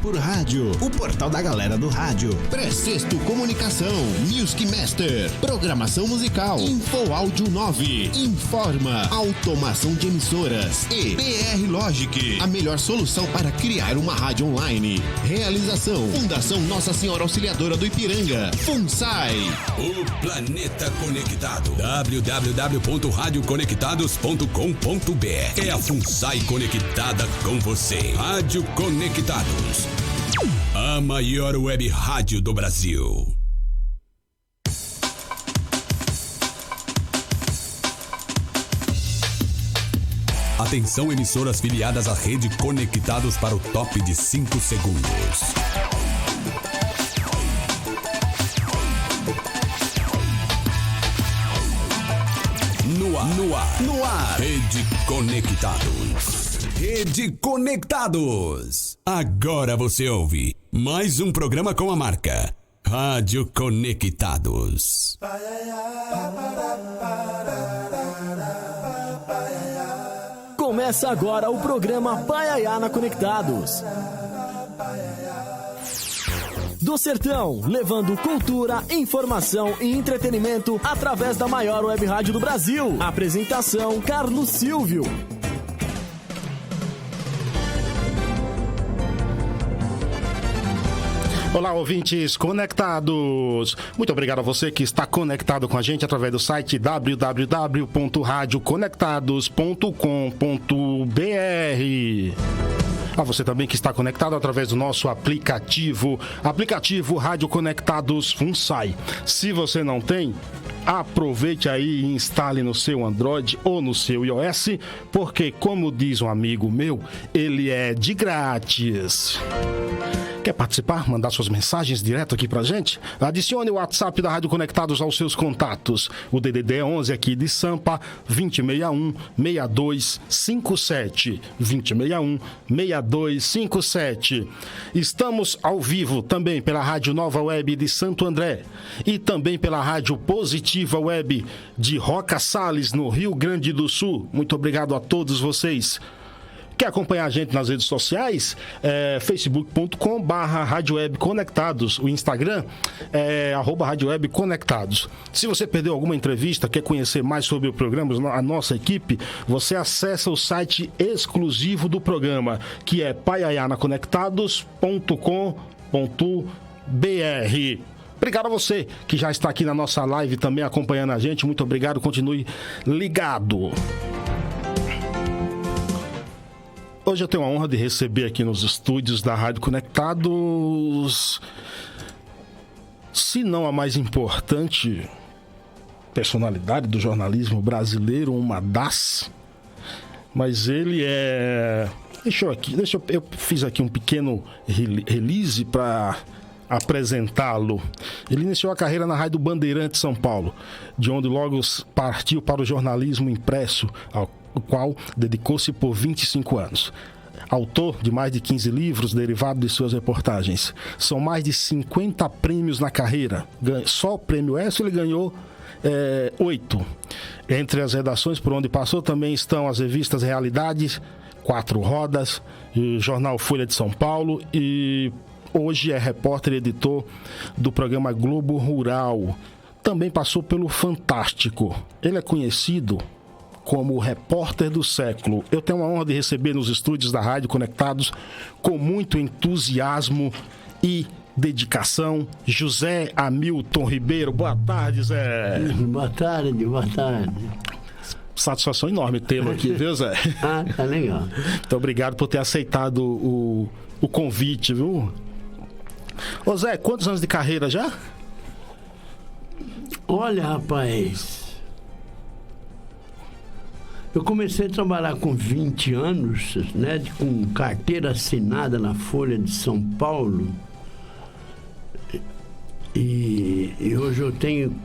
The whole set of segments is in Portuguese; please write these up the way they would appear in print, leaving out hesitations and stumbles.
Por rádio, o portal da galera do rádio. Precesto Comunicação, Music Master, programação musical, Info Áudio 9, Informa, automação de emissoras e PR Logic, a melhor solução para criar uma rádio online. Realização, Fundação Nossa Senhora Auxiliadora do Ipiranga, FUNSAI. O planeta conectado, www.radioconectados.com.br. É a FUNSAI conectada com você. Rádio Conectados, a maior web rádio do Brasil. Atenção, emissoras filiadas à rede Conectados para o top de 5 segundos. No ar. Rede Conectados. Rede Conectados. Agora você ouve mais um programa com a marca Rádio Conectados. Começa agora o programa Paiaiana Conectados. Do Sertão, levando cultura, informação e entretenimento através da maior web rádio do Brasil. Apresentação, Carlos Silvio. Olá, ouvintes conectados. Muito obrigado a você que está conectado com a gente através do site www.radioconectados.com.br. A você também que está conectado através do nosso aplicativo Rádio Conectados FUNSAI. Se você não tem, aproveite aí e instale no seu Android ou no seu iOS, porque, como diz um amigo meu, ele é de grátis. Quer participar? Mandar suas mensagens direto aqui pra gente? Adicione o WhatsApp da Rádio Conectados aos seus contatos. O DDD é 11 aqui de Sampa, 2061-6257. 2061-6257. Estamos ao vivo também pela Rádio Nova Web de Santo André e também pela Rádio Positiva Web de Roca Salles, no Rio Grande do Sul. Muito obrigado a todos vocês. Quer acompanhar a gente nas redes sociais? facebook.com/Rádio Web Conectados. O Instagram é @Rádio Web Conectados. Se você perdeu alguma entrevista, quer conhecer mais sobre o programa, a nossa equipe, você acessa o site exclusivo do programa, que é paiaianaconectados.com.br. Obrigado a você que já está aqui na nossa live também acompanhando a gente. Muito obrigado, continue ligado. Hoje eu tenho a honra de receber aqui nos estúdios da Rádio Conectados, se não a mais importante personalidade do jornalismo brasileiro, uma das, mas ele é... Eu fiz aqui um pequeno release para apresentá-lo. Ele iniciou a carreira na Rádio Bandeirante São Paulo, de onde logo partiu para o jornalismo impresso, ao qual dedicou-se por 25 anos. Autor de mais de 15 livros derivados de suas reportagens. São mais de 50 prêmios na carreira. Só o prêmio ESSO ele ganhou 8. Entre as redações por onde passou também estão as revistas Realidades, Quatro Rodas, o jornal Folha de São Paulo, e hoje é repórter e editor do programa Globo Rural. Também passou pelo Fantástico. Ele é conhecido como o repórter do século. Eu tenho a honra de receber nos estúdios da Rádio Conectados, com muito entusiasmo e dedicação, José Hamilton Ribeiro. Boa tarde, Zé. Boa tarde. Satisfação enorme tê-lo aqui, viu, Zé? Tá legal. Muito obrigado por ter aceitado o convite, viu? Ô, Zé, quantos anos de carreira já? Olha, rapaz, eu comecei a trabalhar com 20 anos, né, com carteira assinada na Folha de São Paulo. E hoje eu tenho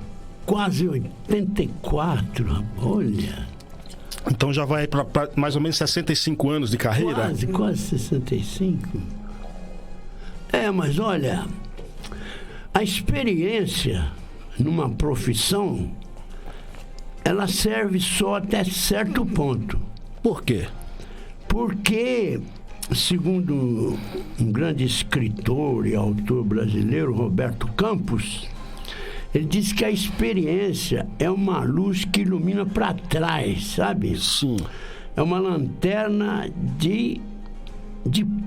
quase 84, olha. Então já vai para mais ou menos 65 anos de carreira? Quase 65. Mas olha, a experiência numa profissão, ela serve só até certo ponto. Por quê? Porque segundo um grande escritor e autor brasileiro, Roberto Campos, ele diz que a experiência é uma luz que ilumina para trás, sabe? Sim. É uma lanterna de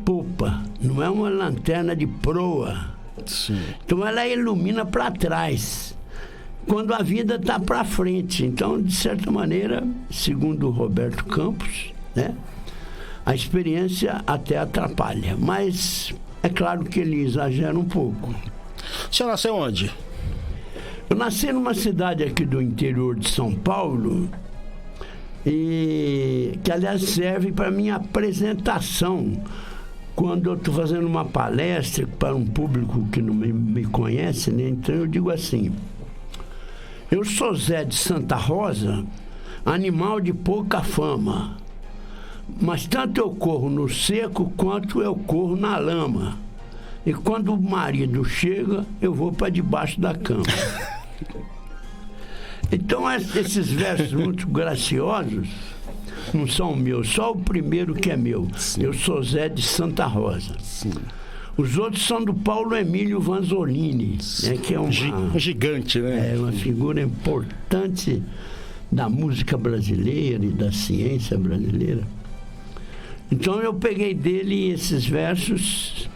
popa, não é uma lanterna de proa. Sim. Então ela ilumina para trás, quando a vida está para frente. Então, de certa maneira, segundo o Roberto Campos, né, a experiência até atrapalha, mas é claro que ele exagera um pouco. O senhor nasceu onde? Eu nasci numa cidade aqui do interior de São Paulo, e que aliás serve para minha apresentação quando eu estou fazendo uma palestra para um público que não me conhece, né? Então eu digo assim: eu sou Zé de Santa Rosa, animal de pouca fama, mas tanto eu corro no seco quanto eu corro na lama, e quando o marido chega eu vou para debaixo da cama. Então esses versos muito graciosos não são meus, só o primeiro que é meu. Sim. Eu sou Zé de Santa Rosa. Sim. Os outros são do Paulo Emílio Vanzolini, né, que é um gigante, né? É uma figura importante da música brasileira e da ciência brasileira. Então eu peguei dele esses versos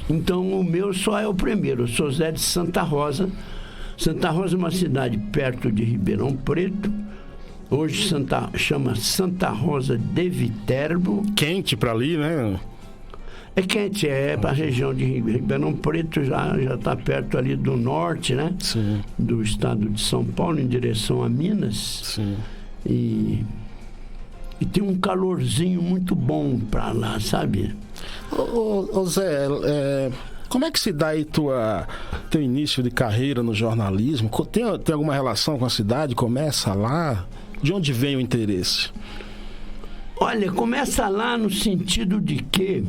então o meu só é o primeiro. Eu sou Zé de Santa Rosa. Santa Rosa é uma cidade perto de Ribeirão Preto. Hoje chama Santa Rosa de Viterbo. Quente para ali, né? É quente, é para a região de Ribeirão Preto, já está perto ali do norte, né? Sim. Do estado de São Paulo, em direção a Minas. Sim. E tem um calorzinho muito bom para lá, sabe? Ô Zé, como é que se dá aí teu início de carreira no jornalismo? Tem alguma relação com a cidade? Começa lá? De onde vem o interesse? Olha, começa lá no sentido de que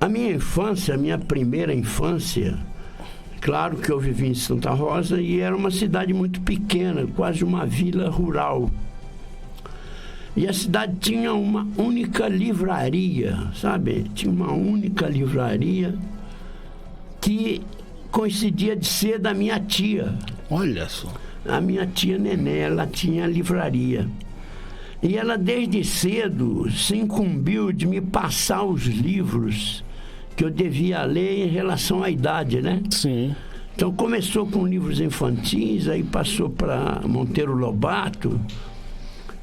a minha infância, a minha primeira infância, claro que eu vivi em Santa Rosa e era uma cidade muito pequena, quase uma vila rural. E a cidade tinha uma única livraria, sabe? Tinha uma única livraria que coincidia de ser da minha tia. Olha só. A minha tia Nené, ela tinha livraria. E ela desde cedo se incumbiu de me passar os livros que eu devia ler em relação à idade, né? Sim. Então começou com livros infantis, aí passou para Monteiro Lobato,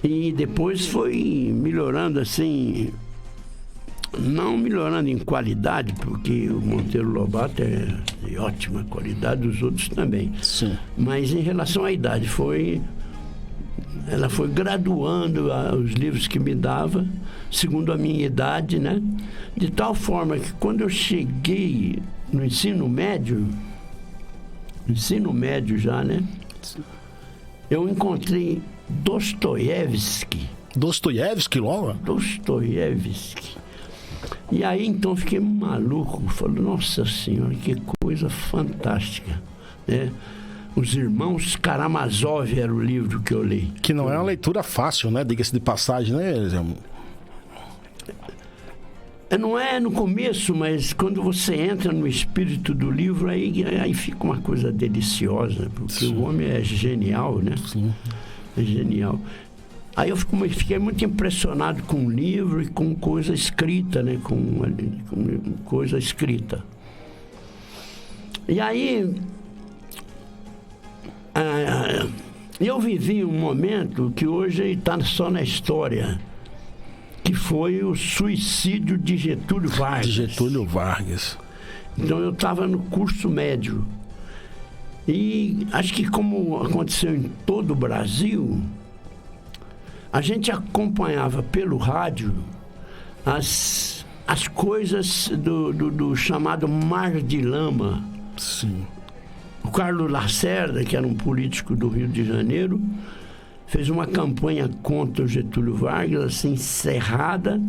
e depois foi melhorando assim, não melhorando em qualidade, porque o Monteiro Lobato é de ótima qualidade, os outros também. Sim. Mas em relação à idade, ela foi graduando os livros que me dava, segundo a minha idade, né? De tal forma que quando eu cheguei no ensino médio já, né? Eu encontrei Dostoiévski. Dostoiévski logo? Dostoiévski. E aí então fiquei maluco, falei, nossa senhora, que coisa fantástica, né? Os Irmãos Karamazov era o livro que eu li. Que não é uma leitura fácil, né? Diga-se de passagem, né, Zé? Não é no começo, mas quando você entra no espírito do livro, aí fica uma coisa deliciosa, porque sim, o homem é genial, né? Sim. É genial. Aí eu fiquei muito impressionado com o livro e com coisa escrita, né? Com coisa escrita. E aí eu vivi um momento que hoje está só na história, que foi o suicídio de Getúlio Vargas. De Getúlio Vargas. Então eu estava no curso médio. E acho que, como aconteceu em todo o Brasil, a gente acompanhava pelo rádio as coisas do chamado Mar de Lama. Sim. O Carlos Lacerda, que era um político do Rio de Janeiro, fez uma campanha contra o Getúlio Vargas, assim, encerrada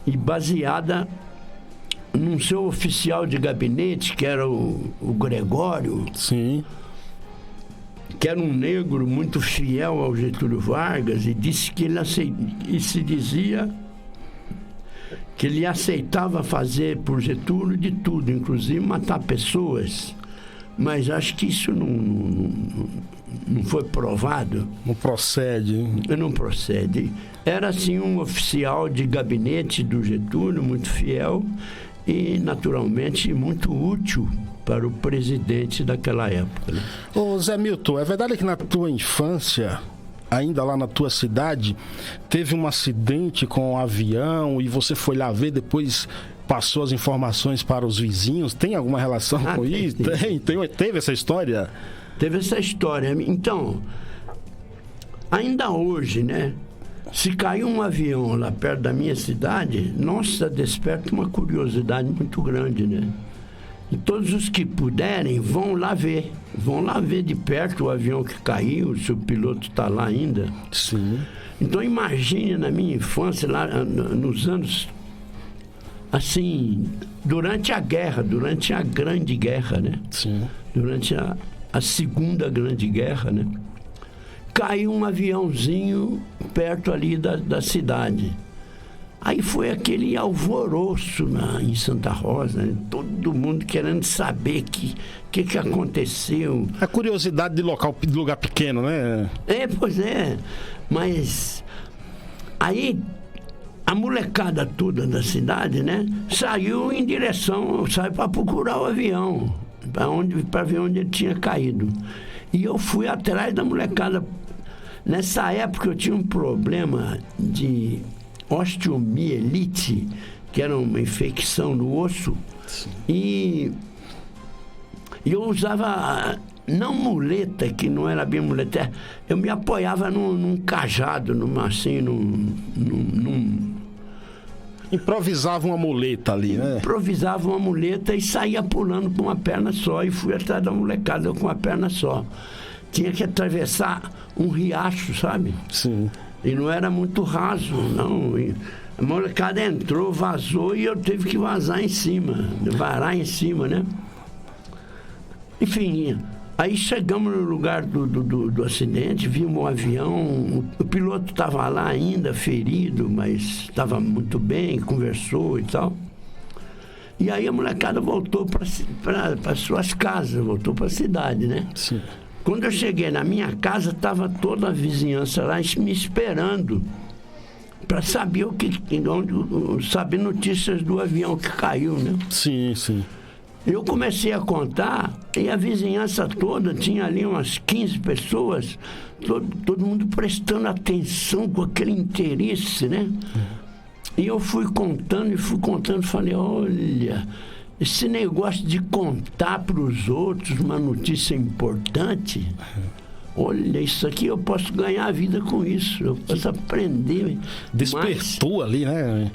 e baseada num seu oficial de gabinete, que era o Gregório. Sim. Que era um negro muito fiel ao Getúlio Vargas, e disse que ele se dizia que ele aceitava fazer por Getúlio de tudo, inclusive matar pessoas. Mas acho que isso não foi provado. Não procede. Não procede. Era, assim, um oficial de gabinete do Getúlio, muito fiel e, naturalmente, muito útil para o presidente daquela época. Né? Ô Zé Milton, é verdade que na tua infância, ainda lá na tua cidade, teve um acidente com um avião e você foi lá ver, depois passou as informações para os vizinhos? Tem alguma relação com isso? Teve essa história? Teve essa história. Então, ainda hoje, né? Se caiu um avião lá perto da minha cidade, nossa, desperta uma curiosidade muito grande, né? E todos os que puderem vão lá ver de perto o avião que caiu, se o piloto está lá ainda. Sim. Então imagine na minha infância, lá nos anos, assim, durante a Grande Guerra, né? Sim. Durante a Segunda Grande Guerra, né? Caiu um aviãozinho perto ali da cidade. Aí foi aquele alvoroço em Santa Rosa, né? Todo mundo querendo saber o que aconteceu. A curiosidade de lugar pequeno, né? Pois é. Mas aí a molecada toda da cidade, né? Saiu para procurar o avião, para ver onde ele tinha caído. E eu fui atrás da molecada. Nessa época eu tinha um problema de osteomielite, que era uma infecção no osso. Sim. E eu usava, não muleta, que não era bem muleta, eu me apoiava num cajado, improvisava uma muleta ali, né? Improvisava uma muleta e saía pulando com uma perna só, e fui atrás da molecada com uma perna só. Tinha que atravessar um riacho, sabe? Sim. E não era muito raso, não. E a molecada entrou, vazou, e eu tive que varar em cima, né? Enfim, aí chegamos no lugar do acidente, vimos um avião, o piloto estava lá ainda, ferido, mas estava muito bem, conversou e tal. E aí a molecada voltou para suas casas, voltou para a cidade, né? Sim. Quando eu cheguei na minha casa, estava toda a vizinhança lá me esperando para saber saber notícias do avião que caiu, né? Sim, sim. Eu comecei a contar e a vizinhança toda, tinha ali umas 15 pessoas, todo mundo prestando atenção com aquele interesse, né? E eu fui contando, falei, olha, esse negócio de contar para os outros uma notícia importante, olha, isso aqui eu posso ganhar a vida com isso, eu posso aprender. Despertou ali, né?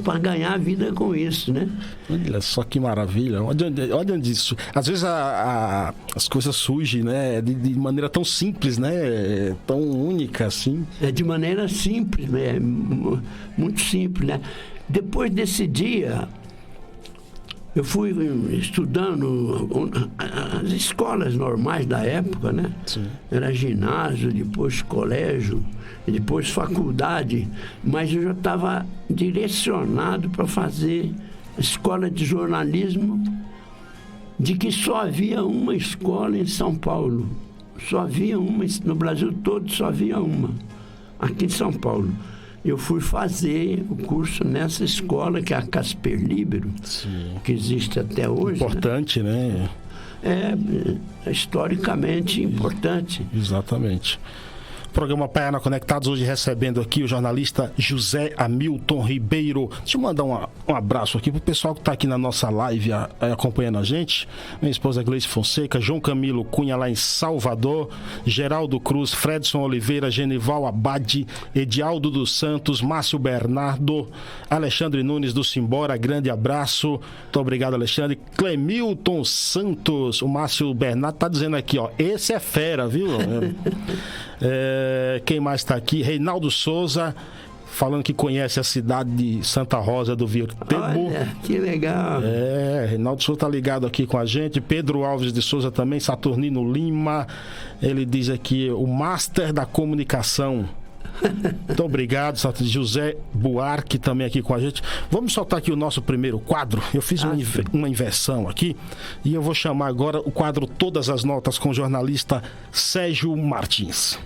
Para ganhar a vida com isso, né? Olha só que maravilha. Olha onde isso. Às vezes as coisas surgem, né? De maneira tão simples, né? Tão única assim. De maneira simples, né? Muito simples, né? Depois desse dia, eu fui estudando as escolas normais da época, né? Sim. Era ginásio, depois colégio, depois faculdade, mas eu já estava direcionado para fazer escola de jornalismo, de que só havia uma escola em São Paulo. Só havia uma, no Brasil todo só havia uma, aqui em São Paulo. Eu fui fazer o curso nessa escola, que é a Casper Libero, sim, que existe até hoje. Importante, né? É historicamente importante. Exatamente. Programa Paiana Conectados, hoje recebendo aqui o jornalista José Hamilton Ribeiro. Deixa eu mandar um abraço aqui pro pessoal que está aqui na nossa live acompanhando a gente. Minha esposa Gleice Fonseca, João Camilo Cunha lá em Salvador, Geraldo Cruz, Fredson Oliveira, Genival Abade, Edialdo dos Santos, Márcio Bernardo, Alexandre Nunes do Simbora, grande abraço. Muito obrigado, Alexandre. Clemilton Santos, o Márcio Bernardo tá dizendo aqui, ó, esse é fera, viu? Quem mais está aqui? Reinaldo Souza, falando que conhece a cidade de Santa Rosa do Viterbo. Olha, que legal. Reinaldo Souza está ligado aqui com a gente. Pedro Alves de Souza também, Saturnino Lima. Ele diz aqui, o Master da Comunicação. Muito obrigado, José Buarque também aqui com a gente. Vamos soltar aqui o nosso primeiro quadro. Eu fiz uma inversão aqui e eu vou chamar agora o quadro Todas as Notas com o jornalista Sérgio Martins.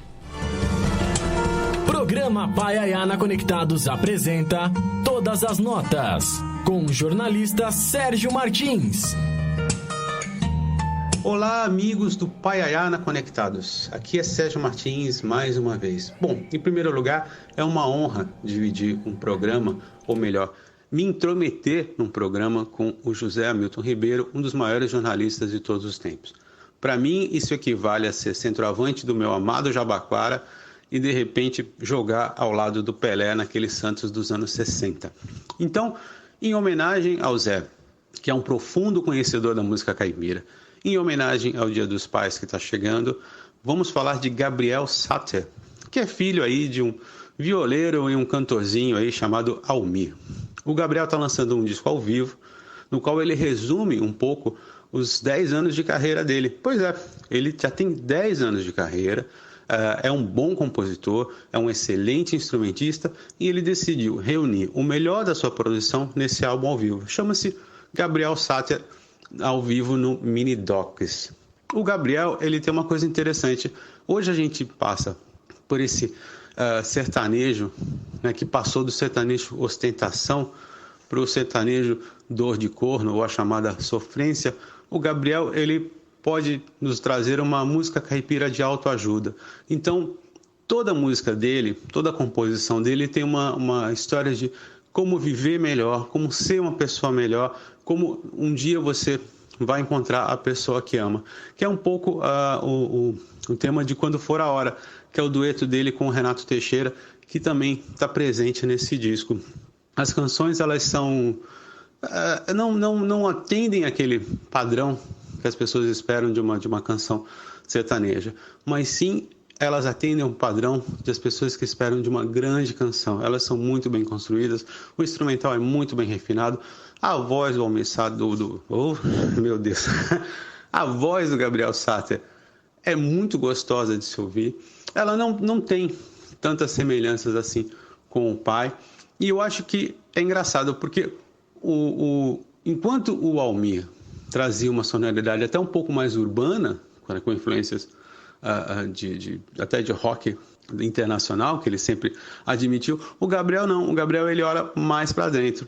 Programa Paiaiana Conectados apresenta Todas as Notas com o jornalista Sérgio Martins. Olá, amigos do Paiaiana Conectados. Aqui é Sérgio Martins mais uma vez. Bom, em primeiro lugar, é uma honra dividir um programa, ou melhor, me intrometer num programa com o José Hamilton Ribeiro, um dos maiores jornalistas de todos os tempos. Para mim, isso equivale a ser centroavante do meu amado Jabaquara e, de repente, jogar ao lado do Pelé naquele Santos dos anos 60. Então, em homenagem ao Zé, que é um profundo conhecedor da música caipira, em homenagem ao Dia dos Pais que está chegando, vamos falar de Gabriel Sater, que é filho aí de um violeiro e um cantorzinho aí chamado Almir. O Gabriel está lançando um disco ao vivo, no qual ele resume um pouco os 10 anos de carreira dele. Pois é, ele já tem 10 anos de carreira, é um bom compositor, é um excelente instrumentista e ele decidiu reunir o melhor da sua produção nesse álbum ao vivo. Chama-se Gabriel Sater ao vivo no Mini Docs. O Gabriel, ele tem uma coisa interessante. Hoje a gente passa por esse sertanejo, né, que passou do sertanejo ostentação para o sertanejo dor de corno, ou a chamada sofrência. O Gabriel, ele pode nos trazer uma música caipira de autoajuda. Então, toda a música dele, toda a composição dele tem uma história de como viver melhor, como ser uma pessoa melhor, como um dia você vai encontrar a pessoa que ama. Que é um pouco o tema de Quando For a Hora, que é o dueto dele com o Renato Teixeira, que também está presente nesse disco. As canções, elas são... não atendem aquele padrão que as pessoas esperam de uma canção sertaneja, mas sim elas atendem um padrão das pessoas que esperam de uma grande canção. Elas são muito bem construídas, o instrumental é muito bem refinado, a voz do Almir Sater, oh, meu Deus, a voz do Gabriel Sater é muito gostosa de se ouvir. Ela não tem tantas semelhanças assim com o pai, e eu acho que é engraçado, porque enquanto o Almir trazia uma sonoridade até um pouco mais urbana, com influências até de rock internacional, que ele sempre admitiu, o Gabriel não. O Gabriel, ele olha mais para dentro.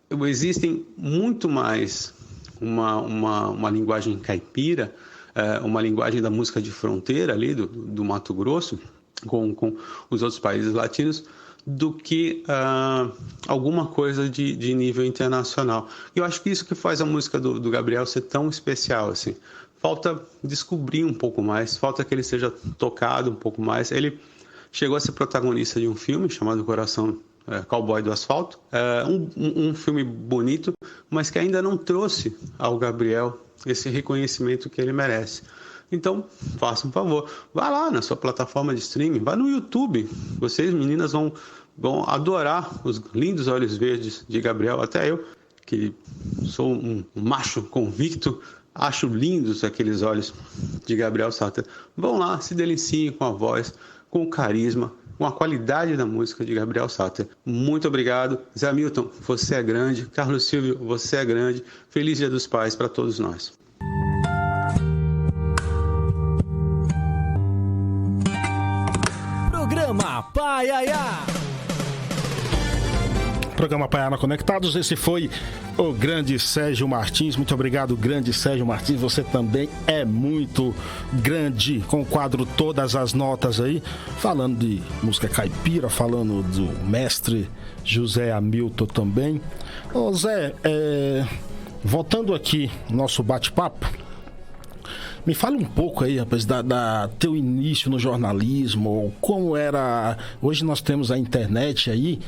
Existem muito mais uma linguagem caipira, uma linguagem da música de fronteira ali do Mato Grosso com os outros países latinos, do que alguma coisa de nível internacional. E eu acho que isso que faz a música do Gabriel ser tão especial, assim. Falta descobrir um pouco mais, falta que ele seja tocado um pouco mais. Ele chegou a ser protagonista de um filme chamado Coração Cowboy do Asfalto, um filme bonito, mas que ainda não trouxe ao Gabriel esse reconhecimento que ele merece. Então, faça um favor, vá lá na sua plataforma de streaming, vá no YouTube. Vocês, meninas, vão adorar os lindos olhos verdes de Gabriel. Até eu, que sou um macho convicto, acho lindos aqueles olhos de Gabriel Sater. Vão lá, se deliciem com a voz, com o carisma, com a qualidade da música de Gabriel Sater. Muito obrigado. Zé Hamilton, você é grande. Carlos Silvio, você é grande. Feliz Dia dos Pais para todos nós. Programa Paiaiá. Programa Paiaiana Conectados, esse foi o grande Sérgio Martins. Muito obrigado, grande Sérgio Martins. Você também é muito grande, com o quadro Todas as Notas aí, falando de música caipira, falando do mestre José Hamilton também. Ô Zé, voltando aqui no nosso bate-papo, me fala um pouco aí, rapaz, da teu início no jornalismo, como era... Hoje nós temos a internet aí,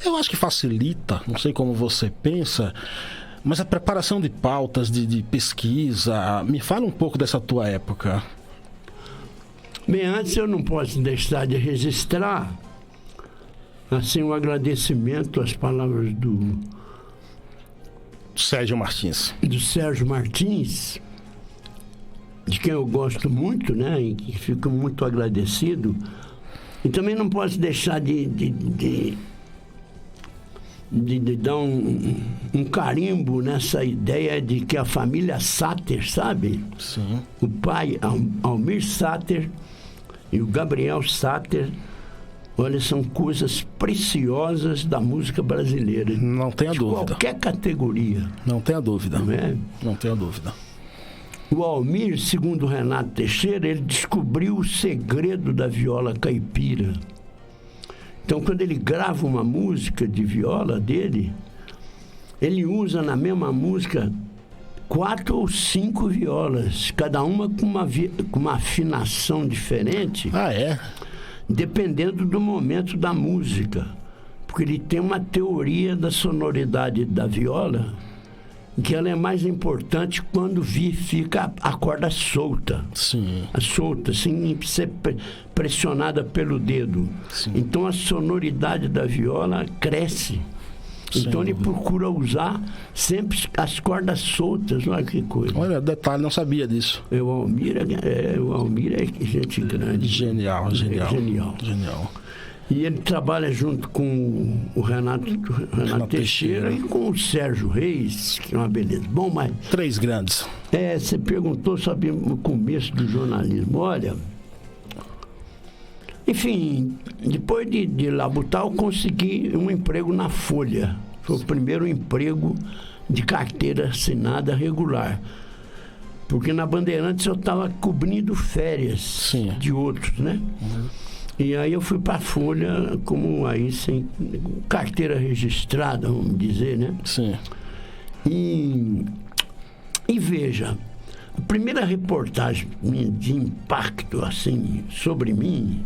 eu acho que facilita, não sei como você pensa, mas a preparação de pautas, de pesquisa, me fala um pouco dessa tua época. Bem, antes eu não posso deixar de registrar, assim, um agradecimento às palavras do Sérgio Martins. Do Sérgio Martins, de quem eu gosto muito, né? E que fico muito agradecido. E também não posso deixar de dar um carimbo nessa ideia de que a família Sáter, sabe? Sim. O pai, Almir Sáter, e o Gabriel Sáter, olha, são coisas preciosas da música brasileira. Não tenha dúvida. Qualquer categoria. Não tenha dúvida. Não é? Não tenha dúvida. O Almir, segundo o Renato Teixeira, ele descobriu o segredo da viola caipira. Então, quando ele grava uma música de viola dele, ele usa na mesma música 4 ou 5 violas, cada uma com uma afinação diferente. Ah, é? Dependendo do momento da música. Porque ele tem uma teoria da sonoridade da viola, que ela é mais importante quando fica a corda solta. Sim. Solta, sem ser pressionada pelo dedo. Sim. Então a sonoridade da viola cresce. Sim. Então ele procura usar sempre as cordas soltas. Olha que coisa. Olha, detalhe, não sabia disso. O Almir é gente grande. Genial. E ele trabalha junto com o Renato Teixeira e com o Sérgio Reis, que é uma beleza. Bom, mas... 3 grandes. Você perguntou sobre o começo do jornalismo. Olha, enfim, depois de Labutar, eu consegui um emprego na Folha. Foi o primeiro emprego de carteira assinada regular. Porque na Bandeirantes eu estava cobrindo férias de outros, né? Uhum. E aí eu fui para a Folha como aí sem carteira registrada, vamos dizer, né? Sim. E veja, a primeira reportagem de impacto assim sobre mim,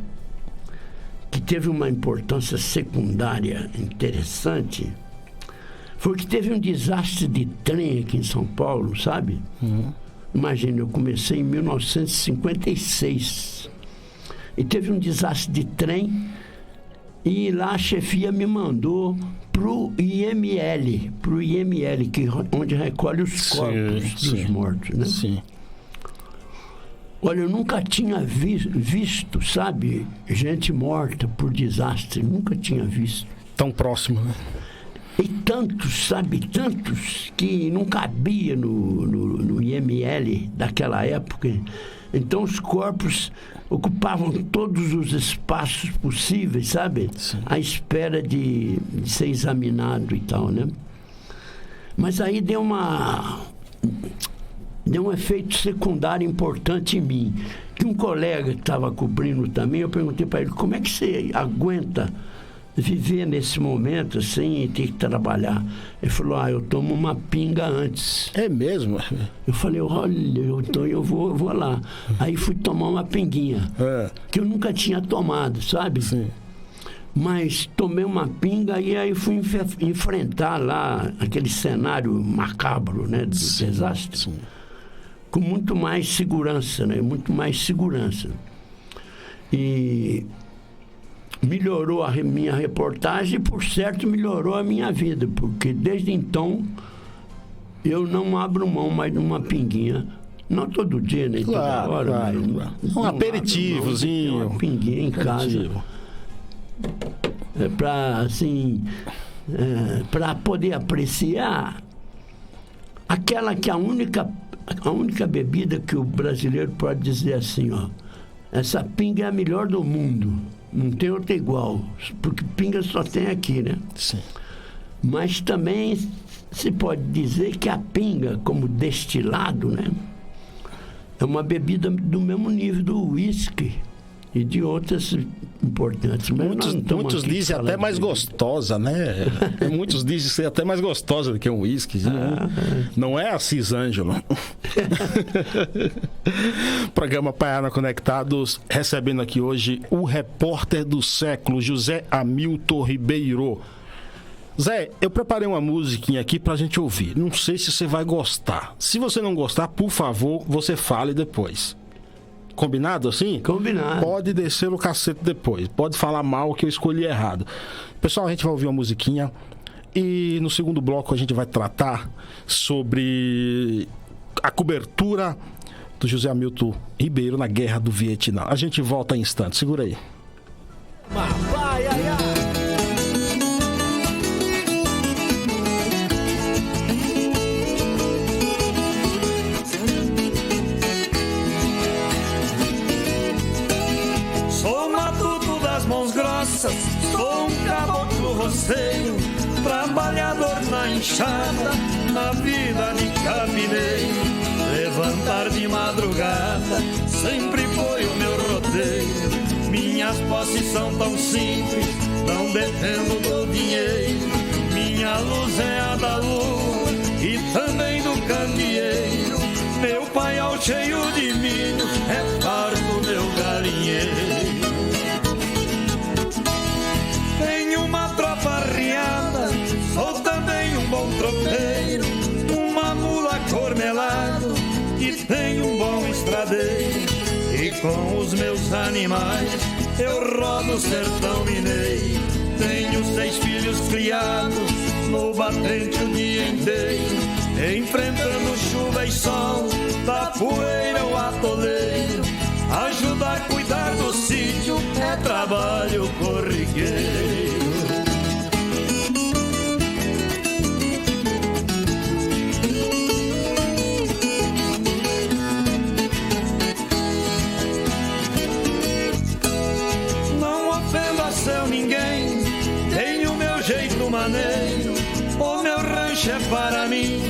que teve uma importância secundária interessante, foi que teve um desastre de trem aqui em São Paulo, sabe? Uhum. Imagina, eu comecei em 1956. E teve um desastre de trem e lá a chefia me mandou pro IML, onde recolhe os corpos dos mortos, né? Sim. Olha, eu nunca tinha visto, sabe, gente morta por desastre, nunca tinha visto. Tão próximo, né? E tantos, sabe, tantos que não cabia no IML daquela época. Então os corpos ocupavam todos os espaços possíveis, sabe? Sim. À espera de ser examinado e tal, né? Mas aí deu um efeito secundário importante em mim. Que um colega que estava cobrindo também, eu perguntei para ele, como é que você aguenta viver nesse momento sem ter que trabalhar? Ele falou, eu tomo uma pinga antes. É mesmo? Eu falei, olha, então eu vou lá. Aí fui tomar uma pinguinha, que eu nunca tinha tomado, sabe? Sim. Mas tomei uma pinga e aí fui enfrentar lá aquele cenário macabro, né, do desastre. Sim. Com muito mais segurança, né? Muito mais segurança. E melhorou a minha reportagem e, por certo, melhorou a minha vida, porque desde então eu não abro mão mais de uma pinguinha. Não todo dia, nem toda hora. Claro. Um aperitivozinho. Uma pinguinha em casa. Para, assim, para poder apreciar aquela que a única bebida que o brasileiro pode dizer assim, essa pinga é a melhor do mundo. Não tem outra igual, porque pinga só tem aqui, né? Sim. Mas também se pode dizer que a pinga, como destilado, né, é uma bebida do mesmo nível do uísque e de outras importantes. Mas muitos dizem até mais gostosa, né? Muitos dizem ser até mais gostosa do que um uísque. Não é Assis Ângelo. Programa Paiana Conectados, recebendo aqui hoje o repórter do século, José Hamilton Ribeiro. Zé, eu preparei uma musiquinha aqui pra gente ouvir. Não sei se você vai gostar. Se você não gostar, por favor, você fale depois. Combinado assim? Combinado. Pode descer o cacete depois. Pode falar mal que eu escolhi errado. Pessoal, a gente vai ouvir uma musiquinha. E no segundo bloco a gente vai tratar sobre a cobertura do José Hamilton Ribeiro na Guerra do Vietnã. A gente volta em instantes, segura aí. Vai, ai, ai. Sou matuto das mãos grossas, sou um caboclo roceiro, trabalhador na enxada, na vida de capineiro. Levantar de madrugada sempre foi o meu roteiro. Minhas posses são tão simples, não dependo do dinheiro. Minha luz é a da lua e também do candeeiro. Meu paiol cheio de milho é farto meu galinheiro. Tenho uma tropa arriada, sou também um bom tropeiro. Uma mula cormelada e tenho um bom estradeiro. E com os meus animais eu rodo o sertão mineiro. Tenho 6 filhos criados no batente o dia inteiro, enfrentando chuva e sol, da poeira ao atoleiro. Ajudar a cuidar do sítio é trabalho corriqueiro. Ninguém tem o meu jeito maneiro. O meu rancho é para mim,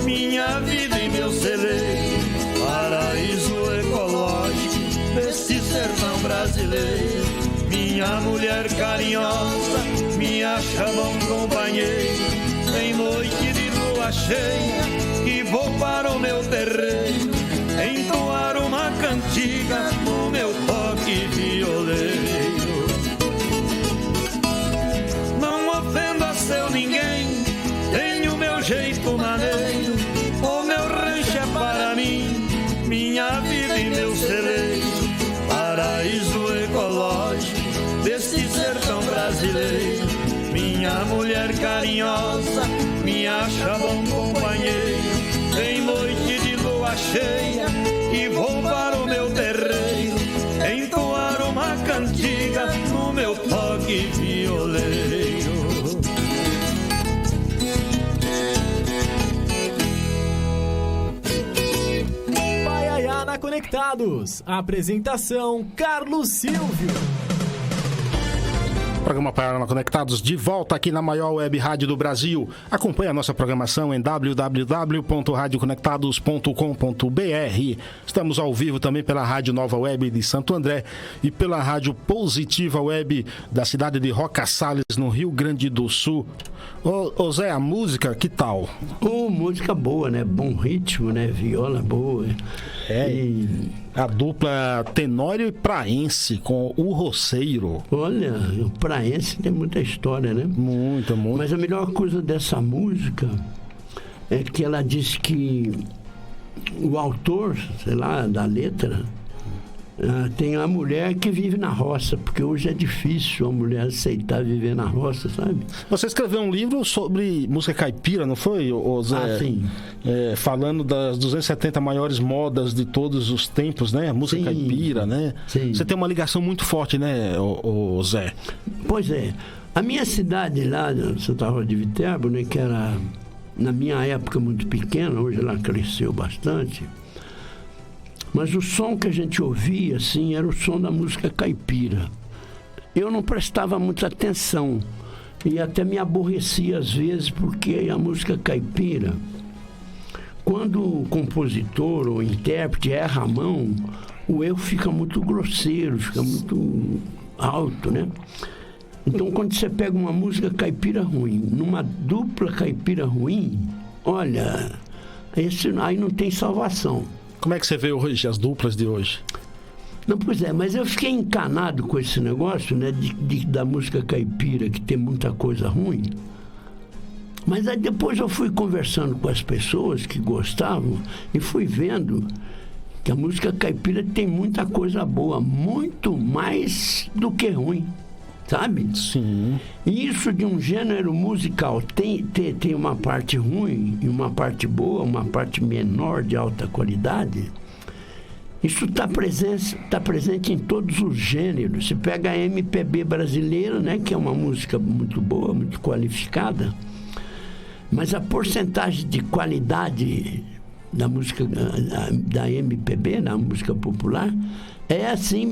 minha vida e meu celeiro. Paraíso ecológico desse sertão brasileiro. Minha mulher carinhosa me acha bom companheiro. Tem noite de lua cheia que vou para o meu terreiro, entoar uma cantiga no meu toque violeiro. Seu ninguém, tenho meu jeito maneiro. O meu rancho é para mim, minha vida e meu celeiro. Paraíso ecológico desse sertão brasileiro. Minha mulher carinhosa me acha bom companheiro. Tem noite de lua cheia e vou para o meu terreiro, entoar uma cantiga no meu toque violeiro. Conectados. Apresentação Carlos Silvio. Programa Paiaiana Conectados de volta aqui na maior web rádio do Brasil. Acompanhe a nossa programação em www.radioconectados.com.br. Estamos ao vivo também pela Rádio Nova Web de Santo André e pela Rádio Positiva Web da cidade de Roca Salles, no Rio Grande do Sul. Ô Zé, a música, que tal? Música boa, né? Bom ritmo, né? Viola boa. E a dupla Tenório e Praense com o Roceiro. Olha, o Praense tem muita história, né? Muita. Mas a melhor coisa dessa música é que ela diz que o autor, sei lá, da letra, tem a mulher que vive na roça, porque hoje é difícil a mulher aceitar viver na roça, sabe? Você escreveu um livro sobre música caipira, não foi, Zé? Sim. Falando das 270 maiores modas de todos os tempos, né? A música caipira, né? Sim. Você tem uma ligação muito forte, né, Zé? Pois é. A minha cidade lá, Santa Rosa de Viterbo, né, que era, na minha época, muito pequena, hoje ela cresceu bastante. Mas o som que a gente ouvia, assim, era o som da música caipira. Eu não prestava muita atenção e até me aborrecia às vezes, porque a música caipira, quando o compositor ou intérprete erra a mão, o erro fica muito grosseiro, fica muito alto, né? Então, quando você pega uma música caipira ruim, numa dupla caipira ruim, olha, aí não tem salvação. Como é que você vê hoje as duplas de hoje? Não, pois é, mas eu fiquei encanado com esse negócio, né, da música caipira, que tem muita coisa ruim. Mas aí depois eu fui conversando com as pessoas que gostavam e fui vendo que a música caipira tem muita coisa boa, muito mais do que ruim, sabe? Sim. E isso de um gênero musical tem uma parte ruim e uma parte boa, uma parte menor de alta qualidade. Isso está presente em todos os gêneros. Você pega a MPB brasileira, né, que é uma música muito boa, muito qualificada, mas a porcentagem de qualidade da música da MPB, na música popular, é assim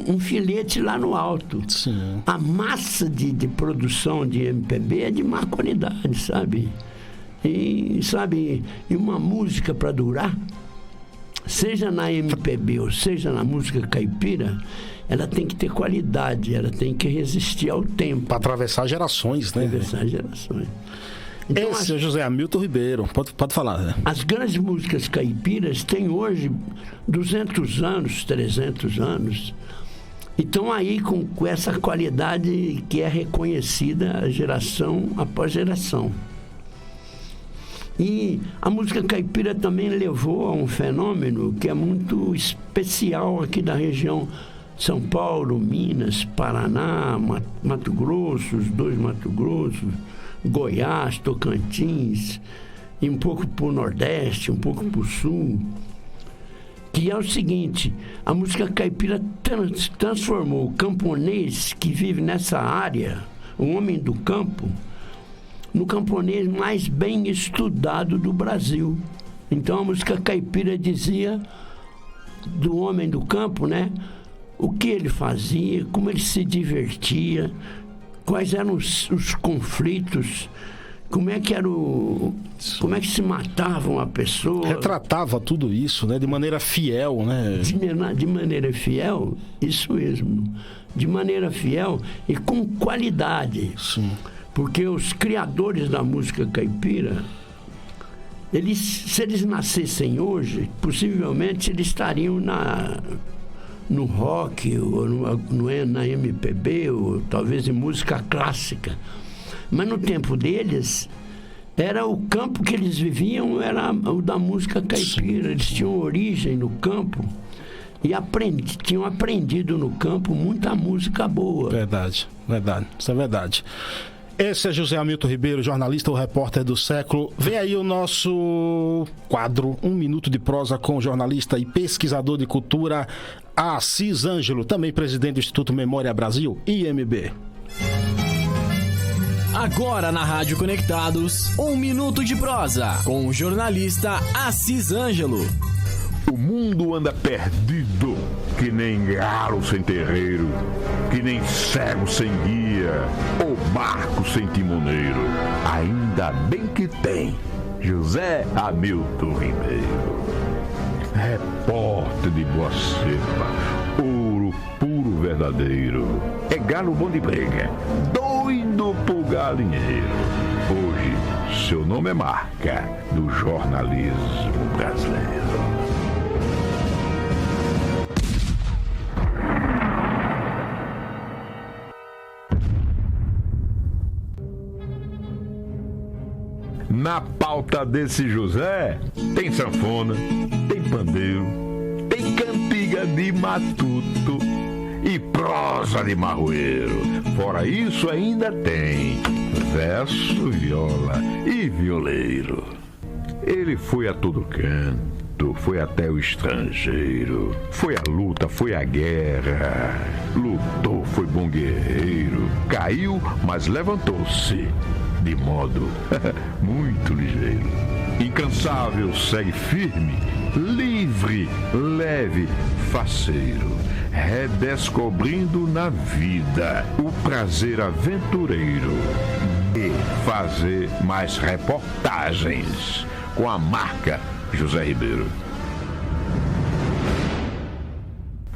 um filete lá no alto. Sim. A massa de produção de MPB é de má qualidade, sabe? E uma música para durar, seja na MPB ou seja na música caipira, ela tem que ter qualidade, ela tem que resistir ao tempo. Para atravessar gerações, né? Atravessar gerações. Então, esse é José Hamilton Ribeiro. Pode falar, né? As grandes músicas caipiras têm hoje 200 anos, 300 anos. E estão aí com essa qualidade que é reconhecida geração após geração. E a música caipira também levou a um fenômeno que é muito especial aqui da região São Paulo, Minas, Paraná, Mato Grosso, os dois Mato Grossos, Goiás, Tocantins, e um pouco para o Nordeste, um pouco para o Sul, que é o seguinte: a música caipira transformou o camponês que vive nessa área, o homem do campo, no camponês mais bem estudado do Brasil. Então a música caipira dizia do homem do campo, né? O que ele fazia, como ele se divertia, quais eram os conflitos, como é que se matava uma pessoa. Retratava tudo isso, né? De maneira fiel, né? De maneira fiel, isso mesmo. De maneira fiel e com qualidade. Sim. Porque os criadores da música caipira, se eles nascessem hoje, possivelmente eles estariam no rock, ou na MPB, ou talvez em música clássica. Mas no tempo deles, era o campo que eles viviam, era o da música caipira. Eles tinham origem no campo e tinham aprendido no campo muita música boa. Verdade, isso é verdade. Esse é José Hamilton Ribeiro, jornalista, o repórter do século. Vem aí o nosso quadro, 1 minuto de prosa com o jornalista e pesquisador de cultura, Assis Ângelo, também presidente do Instituto Memória Brasil, IMB. Agora na Rádio Conectados, 1 minuto de prosa com o jornalista Assis Ângelo. O mundo anda perdido, que nem galo sem terreiro, que nem cego sem guia, ou barco sem timoneiro. Ainda bem que tem José Hamilton Ribeiro, repórter de boa cepa, ouro puro verdadeiro. É galo bom de briga, doido pro galinheiro. Hoje, seu nome é marca do jornalismo brasileiro. Na pauta desse José, tem sanfona, tem pandeiro, tem cantiga de matuto e prosa de marroeiro. Fora isso, ainda tem verso, viola e violeiro. Ele foi a todo canto, foi até o estrangeiro, foi à luta, foi à guerra, lutou, foi bom guerreiro, caiu, mas levantou-se de modo muito ligeiro. Incansável, segue firme, livre, leve, faceiro, redescobrindo na vida o prazer aventureiro de fazer mais reportagens com a marca José Ribeiro.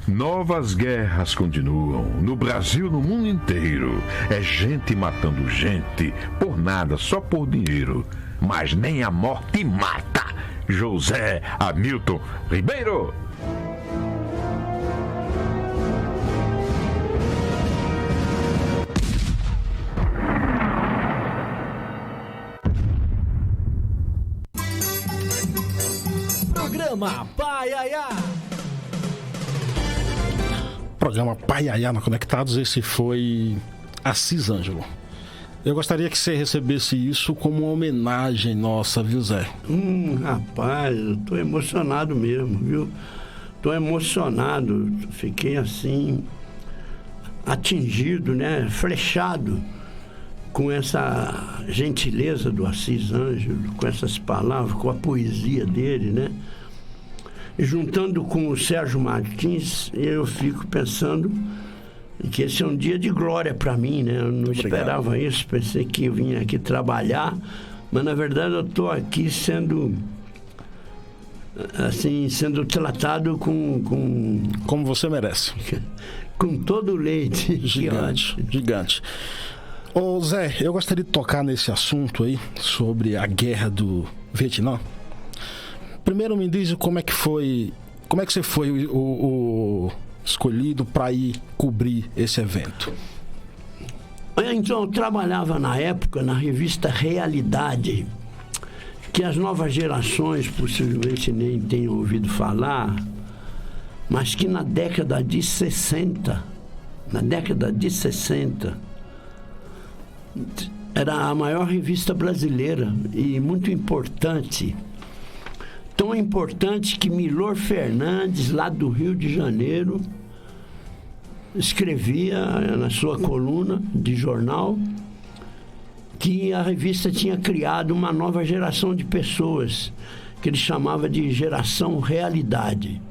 Novas guerras continuam, no Brasil, no mundo inteiro. É gente matando gente, por nada, só por dinheiro. Mas nem a morte mata José Hamilton Ribeiro. Programa Paiaiá. Programa Paiaiá na Conectados, esse foi Assis Ângelo. Eu gostaria que você recebesse isso como uma homenagem nossa, viu, Zé? Rapaz, eu tô emocionado mesmo, viu? Estou emocionado, fiquei assim, atingido, né? Flechado com essa gentileza do Assis Ângelo, com essas palavras, com a poesia dele, né? E juntando com o Sérgio Martins, eu fico pensando que esse é um dia de glória para mim, né? Eu não esperava isso, pensei que eu vinha aqui trabalhar, mas na verdade eu estou aqui sendo tratado com... Como você merece. Com todo o leite. Gigante. Ô Zé, eu gostaria de tocar nesse assunto aí, sobre a guerra do Vietnã. Primeiro me diz como é que você foi o escolhido para ir cobrir esse evento. Então, eu trabalhava na época na revista Realidade, que as novas gerações possivelmente nem tenham ouvido falar, mas que na década de 60, era a maior revista brasileira e muito importante. Tão importante que Milor Fernandes, lá do Rio de Janeiro, escrevia na sua coluna de jornal que a revista tinha criado uma nova geração de pessoas, que ele chamava de geração Realidade.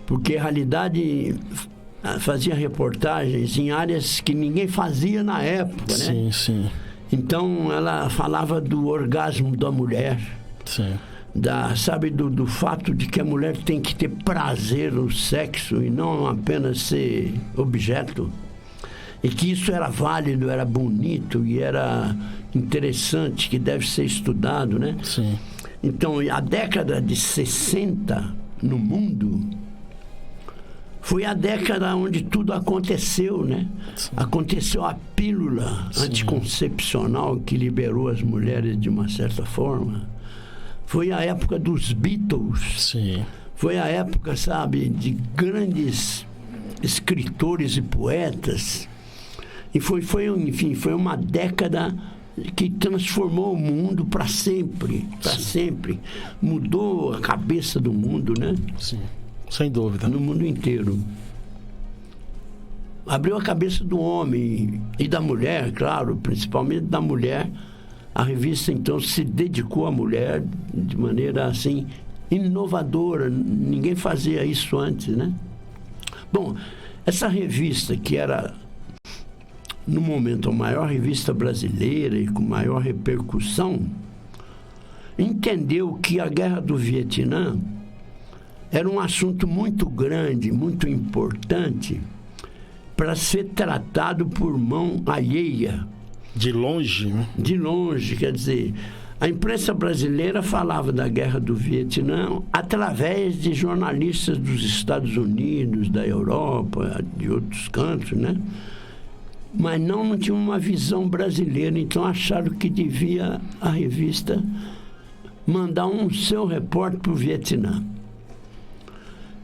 Porque a Realidade fazia reportagens em áreas que ninguém fazia na época, né? Sim, sim. Então, ela falava do orgasmo da mulher. Sim. Do fato de que a mulher tem que ter prazer no sexo e não apenas ser objeto. E que isso era válido, era bonito e era interessante, que deve ser estudado, né? Sim. Então, a década de 60 no mundo foi a década onde tudo aconteceu, né? Sim. Aconteceu a pílula anticoncepcional que liberou as mulheres de uma certa forma. Foi a época dos Beatles. Sim. Foi a época, sabe, de grandes escritores e poetas. E foi uma década que transformou o mundo para sempre. Para sempre. Mudou a cabeça do mundo, né? Sim, sem dúvida. No mundo inteiro. Abriu a cabeça do homem e da mulher, claro, principalmente da mulher. A revista, então, se dedicou à mulher de maneira, assim, inovadora. Ninguém fazia isso antes, né? Bom, essa revista, que era, no momento, a maior revista brasileira e com maior repercussão, entendeu que a Guerra do Vietnã era um assunto muito grande, muito importante, para ser tratado por mão alheia. De longe, né? De longe, quer dizer, a imprensa brasileira falava da Guerra do Vietnã através de jornalistas dos Estados Unidos, da Europa, de outros cantos, né? Mas não tinha uma visão brasileira, então acharam que devia a revista mandar um seu repórter para o Vietnã.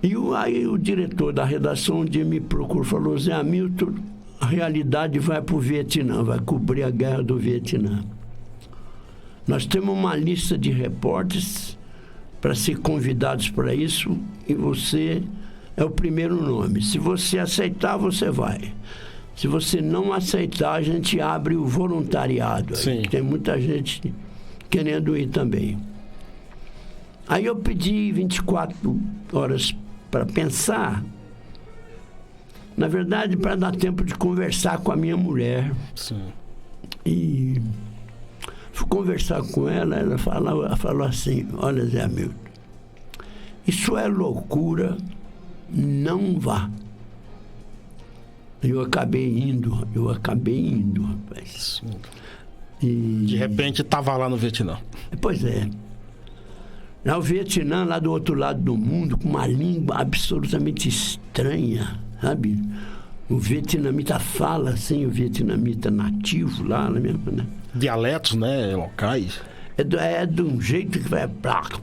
E aí o diretor da redação um dia me procurou e falou: Zé Hamilton, a Realidade vai para o Vietnã, vai cobrir a Guerra do Vietnã. Nós temos uma lista de repórteres para ser convidados para isso e você é o primeiro nome. Se você aceitar, você vai. Se você não aceitar, a gente abre o voluntariado. Sim. Tem muita gente querendo ir também. Aí eu pedi 24 horas para pensar. Na verdade, para dar tempo de conversar com a minha mulher. Sim. E fui conversar com ela, ela falou assim: olha, Zé Hamilton, isso é loucura, não vá. Eu acabei indo, rapaz. E de repente estava lá no Vietnã. Pois é. Lá o Vietnã, lá do outro lado do mundo, com uma língua absolutamente estranha, sabe? O vietnamita fala assim, o vietnamita nativo lá, né? Dialetos, né? Locais. É de um jeito que vai placa.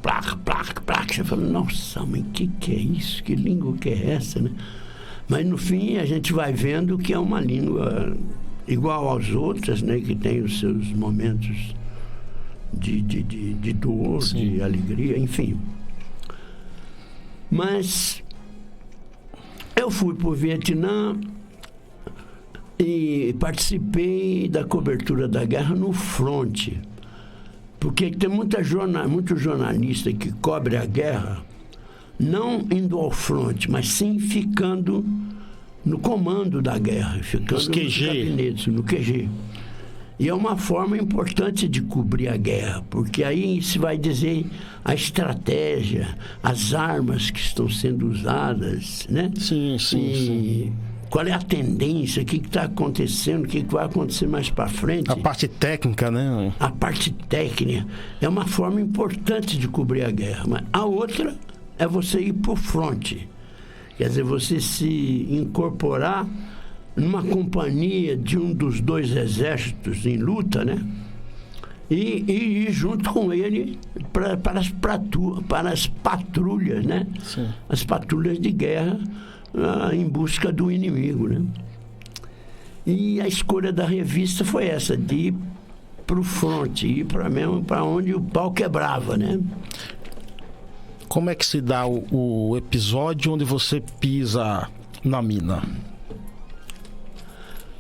Você fala, nossa, mas que é isso? Que língua que é essa, né? Mas no fim a gente vai vendo que é uma língua igual às outras, né? Que tem os seus momentos de dor, sim, de alegria, enfim. Mas eu fui para o Vietnã e participei da cobertura da guerra no fronte. Porque tem muito jornalista que cobre a guerra, não indo ao fronte, mas sim ficando no comando da guerra, ficando nos gabinetes, no QG. E é uma forma importante de cobrir a guerra, porque aí se vai dizer a estratégia, as armas que estão sendo usadas, né? Sim. Qual é a tendência, o que está acontecendo, o que vai acontecer mais para frente. A parte técnica, né? A parte técnica é uma forma importante de cobrir a guerra. Mas a outra é você ir para o fronte. Quer dizer, você se incorporar numa companhia de um dos dois exércitos em luta, né? E ir junto com ele para as patrulhas, né? Sim. As patrulhas de guerra em busca do inimigo, né? E a escolha da revista foi essa, de ir para o fronte, ir para onde o pau quebrava, né? Como é que se dá o episódio onde você pisa na mina?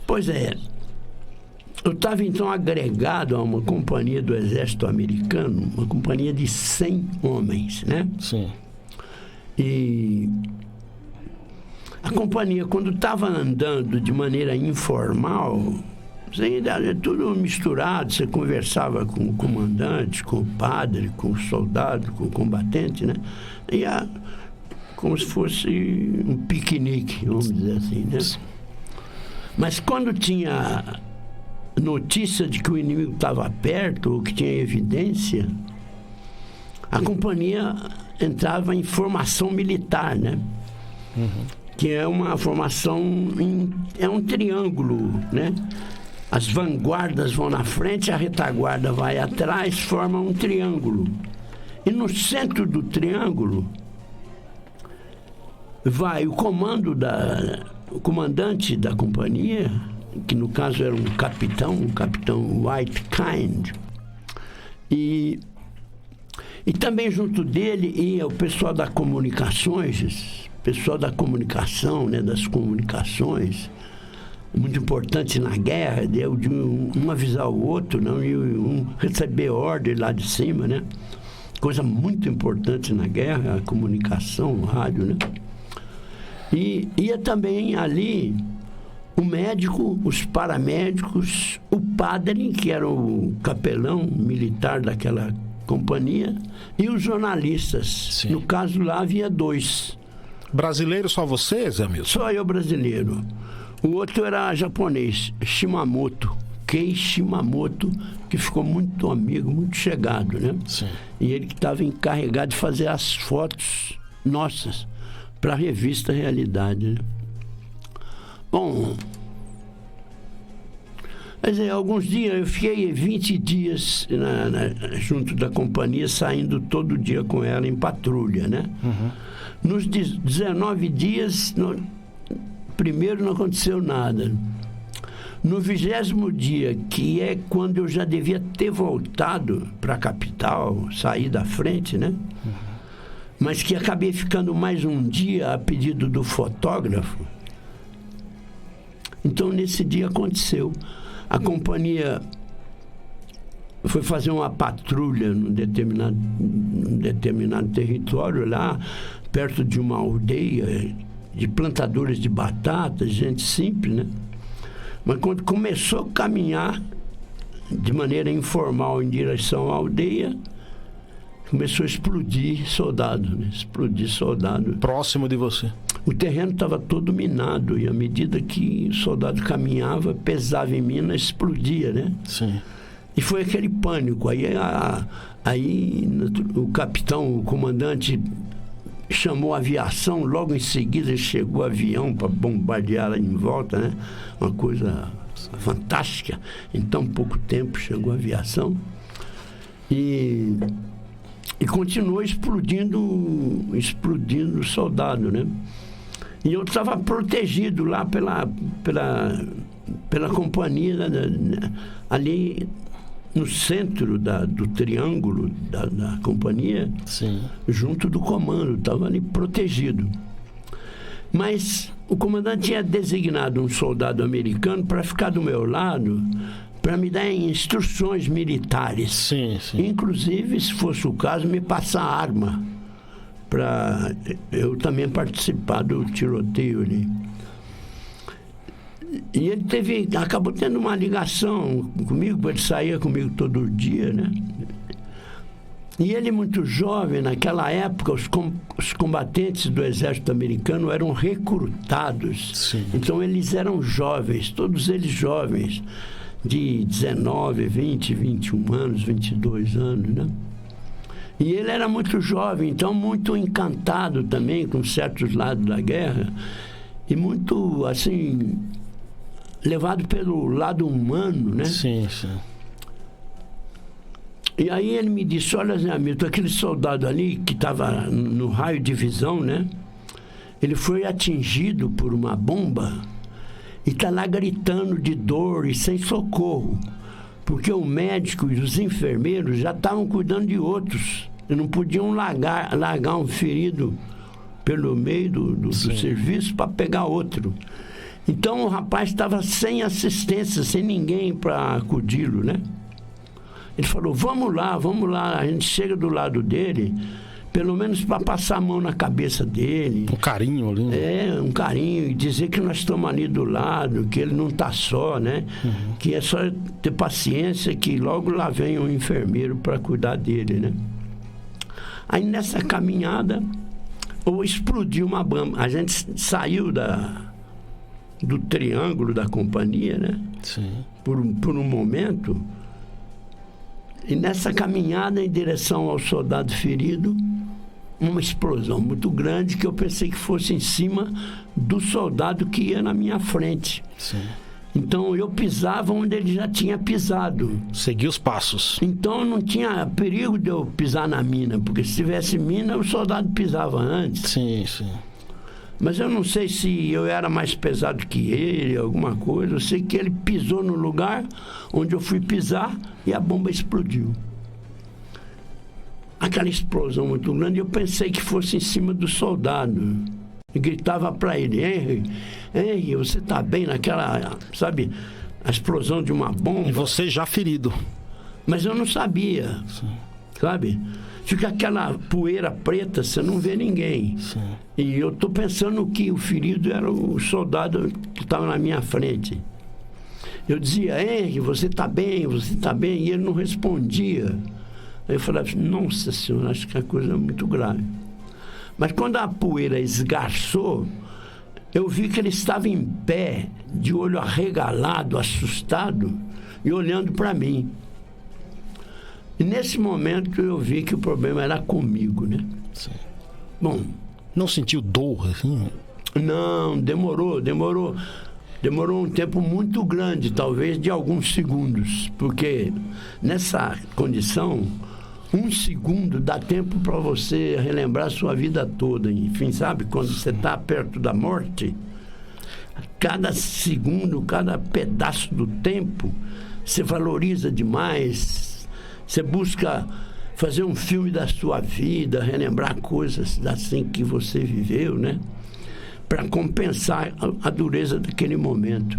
Pois é, eu estava então agregado a uma companhia do exército americano, uma companhia de 100 homens, né? Sim. E a companhia, quando estava andando de maneira informal, tudo misturado, você conversava com o comandante, com o padre, com o soldado, com o combatente, né? E como se fosse um piquenique, vamos dizer assim, né? Mas quando tinha notícia de que o inimigo estava perto, ou que tinha evidência, a companhia entrava em formação militar, né? Que é uma formação, é um triângulo, né? As vanguardas vão na frente, a retaguarda vai atrás, forma um triângulo. E no centro do triângulo vai o comandante da companhia, que no caso era um capitão White Kind, e também junto dele ia o pessoal da comunicações, pessoal da comunicação, né, das comunicações, muito importante na guerra, de um avisar o outro, não, e um receber ordem lá de cima, né? Coisa muito importante na guerra, a comunicação, o rádio, né? E ia também ali o médico, os paramédicos, o padre, que era o capelão militar daquela companhia, e os jornalistas. Sim. No caso lá havia 2. Brasileiro só você, Zé Milton? Só eu brasileiro. O outro era japonês, Shimamoto, Kei Shimamoto, que ficou muito amigo, muito chegado, né? Sim. E ele que estava encarregado de fazer as fotos nossas para a revista Realidade, né? Bom, mas alguns dias, eu fiquei 20 dias junto da companhia, saindo todo dia com ela em patrulha, né? Nos 19 dias, primeiro não aconteceu nada. No 20º dia, que é quando eu já devia ter voltado para a capital, sair da frente, né? Mas que acabei ficando mais um dia a pedido do fotógrafo. Então, nesse dia aconteceu. A companhia foi fazer uma patrulha num determinado território lá, perto de uma aldeia de plantadores de batatas, gente simples, né? Mas quando começou a caminhar de maneira informal em direção à aldeia, começou a explodir soldado, né? Explodir soldado. Próximo de você. O terreno estava todo minado e à medida que o soldado caminhava, pesava em mina, explodia, né? Sim. E foi aquele pânico. Aí o capitão, o comandante, chamou a aviação, logo em seguida chegou o avião para bombardear lá em volta, né? Uma coisa fantástica. Em tão pouco tempo chegou a aviação e continuou explodindo o soldado, né? E eu estava protegido lá pela companhia ali no centro do triângulo da companhia, Sim. junto do comando, estava ali protegido. Mas o comandante tinha designado um soldado americano para ficar do meu lado, para me dar instruções militares. Sim, sim. Inclusive, se fosse o caso, me passar arma, para eu também participar do tiroteio ali. E ele acabou tendo uma ligação comigo, ele saía comigo todo dia, né? E ele, muito jovem, naquela época, os combatentes do exército americano eram recrutados. Sim. Então, eles eram jovens, todos eles jovens, de 19, 20, 21 anos, 22 anos, né? E ele era muito jovem, então muito encantado também com certos lados da guerra e muito, assim, levado pelo lado humano, né? Sim, sim. E aí ele me disse, olha, Zé Hamilton, aquele soldado ali que estava no raio de visão, né? Ele foi atingido por uma bomba e está lá gritando de dor e sem socorro, porque o médico e os enfermeiros já estavam cuidando de outros e não podiam largar um ferido pelo meio do serviço para pegar outro. Então o rapaz estava sem assistência, sem ninguém para acudi-lo, né? Ele falou, vamos lá, a gente chega do lado dele, pelo menos para passar a mão na cabeça dele. Um carinho ali. É, um carinho, e dizer que nós estamos ali do lado, que ele não está só, né? Uhum. Que é só ter paciência, que logo lá vem um enfermeiro para cuidar dele, né? Aí nessa caminhada, explodiu uma bomba. A gente saiu do triângulo da companhia, né? Sim. Por um momento. E nessa caminhada em direção ao soldado ferido, uma explosão muito grande que eu pensei que fosse em cima do soldado que ia na minha frente. Sim. Então eu pisava onde ele já tinha pisado. Seguia os passos. Então não tinha perigo de eu pisar na mina, porque se tivesse mina, o soldado pisava antes. Sim, sim. Mas eu não sei se eu era mais pesado que ele, alguma coisa. Eu sei que ele pisou no lugar onde eu fui pisar e a bomba explodiu. Aquela explosão muito grande, eu pensei que fosse em cima do soldado. E gritava para ele, Henry, você está bem naquela, sabe, a explosão de uma bomba. E você já ferido. Mas eu não sabia, Sim. Sabe? Fica aquela poeira preta, você não vê ninguém. Sim. E eu estou pensando que o ferido era o soldado que estava na minha frente. Eu dizia, Henry, você está bem, e ele não respondia. Aí eu falava, nossa senhora, acho que a coisa é muito grave. Mas quando a poeira esgarçou, eu vi que ele estava em pé, de olho arregalado, assustado, e olhando para mim. E nesse momento eu vi que o problema era comigo, né? Sim. Bom... Não sentiu dor, assim? Não, demorou um tempo muito grande, talvez de alguns segundos, porque nessa condição, 1 segundo dá tempo para você relembrar a sua vida toda, enfim, sabe? Quando você está perto da morte, cada segundo, cada pedaço do tempo, você valoriza demais, você busca fazer um filme da sua vida, relembrar coisas assim que você viveu, né? Para compensar a dureza daquele momento.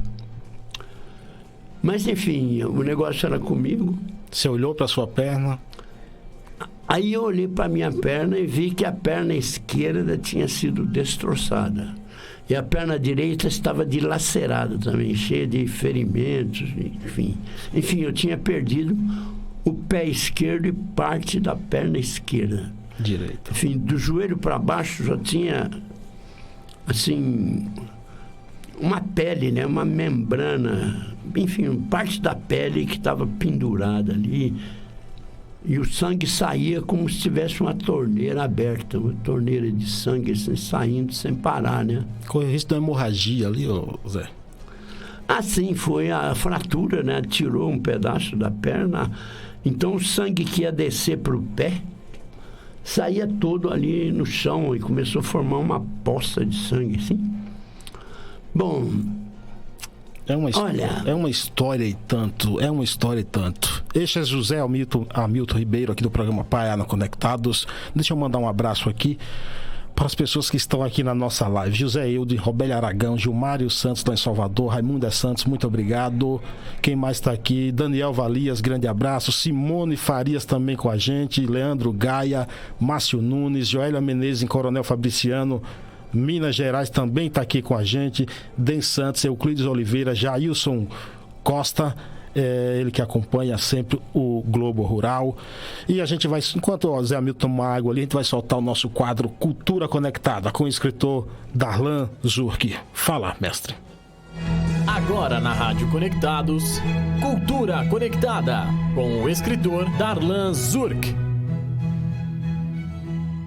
Mas, enfim, o negócio era comigo. Você olhou para sua perna? Aí eu olhei para minha perna e vi que a perna esquerda tinha sido destroçada. E a perna direita estava dilacerada também, cheia de ferimentos, enfim. Enfim, eu tinha perdido o pé esquerdo e parte da perna esquerda. Direita. Enfim, do joelho para baixo já tinha, assim, uma pele, né? Uma membrana, enfim, parte da pele que estava pendurada ali. E o sangue saía como se tivesse uma torneira aberta, uma torneira de sangue assim, saindo sem parar, né? Correu risco de uma hemorragia ali, Zé? Assim, foi a fratura, né? Tirou um pedaço da perna. Então o sangue que ia descer para o pé saía todo ali no chão e começou a formar uma poça de sangue, assim. Bom, É uma história e tanto. Este é José Hamilton Ribeiro, aqui do programa Pai Ayana Conectados. Deixa eu mandar um abraço aqui para as pessoas que estão aqui na nossa live. José Eude, Robélia Aragão, Gilmário Santos, lá em Salvador, Raimunda Santos, muito obrigado. Quem mais está aqui? Daniel Valias, grande abraço. Simone Farias também com a gente. Leandro Gaia, Márcio Nunes, Joélia Menezes em Coronel Fabriciano, Minas Gerais também está aqui com a gente. Den Santos, Euclides Oliveira, Jailson Costa, ele que acompanha sempre o Globo Rural. E a gente vai, enquanto o Zé Hamilton toma água ali, a gente vai soltar o nosso quadro Cultura Conectada com o escritor Darlan Zurk. Fala, mestre. Agora na Rádio Conectados, Cultura Conectada com o escritor Darlan Zurk.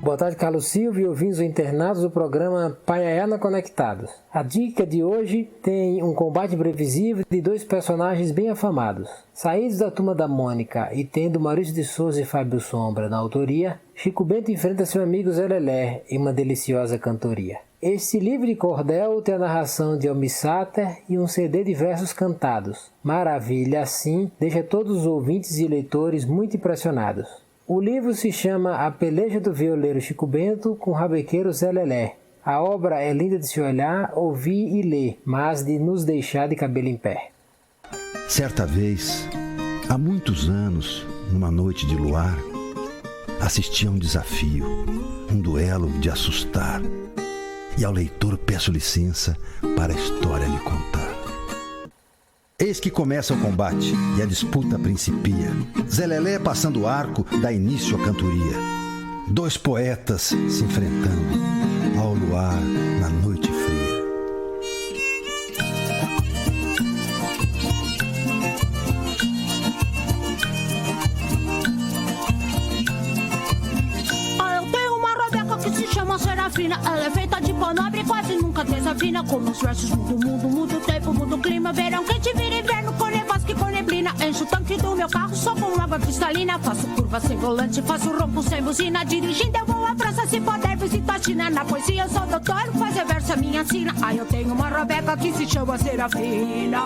Boa tarde, Carlos Silva e ouvintes internados do programa Pai Ayana Conectados. A dica de hoje tem um combate imprevisível de dois personagens bem afamados. Saídos da Turma da Mônica e tendo Maurício de Souza e Fábio Sombra na autoria, Chico Bento enfrenta seu amigo Zé Lelé em uma deliciosa cantoria. Este livro de cordel tem a narração de Almir Sater e um CD de versos cantados. Maravilha, assim, deixa todos os ouvintes e leitores muito impressionados. O livro se chama A Peleja do Violeiro Chico Bento com o Rabequeiro Zé Lelé. A obra é linda de se olhar, ouvir e ler, mas de nos deixar de cabelo em pé. Certa vez, há muitos anos, numa noite de luar, assisti a um desafio, um duelo de assustar. E ao leitor peço licença para a história lhe contar. Eis que começa o combate e a disputa principia. Zé Lelé passando o arco dá início à cantoria. Dois poetas se enfrentando ao luar na noite fria. Eu tenho uma rabeca que se chama Serafina. Ela é feita de pó nobre e quase nunca desafina. Como os versos muda o tempo, muda o clima. Verão quente vira inverno, com nevasca e com neblina. Encho o tanque do meu carro só com água cristalina. Faço curva sem volante, faço rombo sem buzina. Dirigindo eu vou à França, se puder visito a China. Na poesia eu sou doutor, fazer verso é minha sina. Eu tenho uma rabeca que se chama Serafina.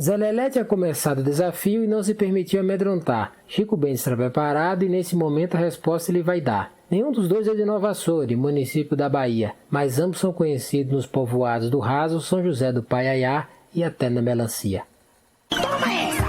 Zé Lelé tinha começado o desafio e não se permitiu amedrontar. Chico Bento está preparado e nesse momento a resposta ele vai dar. Nenhum dos dois é de Nova Açores, município da Bahia, mas ambos são conhecidos nos povoados do Raso, São José do Paiaiá e até na Melancia. Toma essa!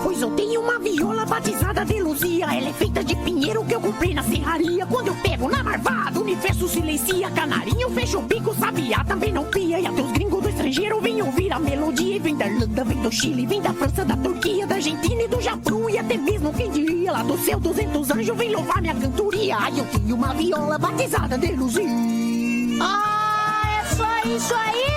Pois eu tenho uma viola batizada de Luzia. Ela é feita de pinheiro que eu comprei na serraria. Quando eu pego na marvada, o universo silencia. Canarinho fecha o bico, sabiá também não pia. E até os gringos do estrangeiro vêm ouvir a melodia. E vem da Irlanda, vem do Chile, vem da França, da Turquia, da Argentina e do Japão. E até mesmo quem diria lá do céu 200 anjos vem louvar minha cantoria. Eu tenho uma viola batizada de Luzia. É só isso aí?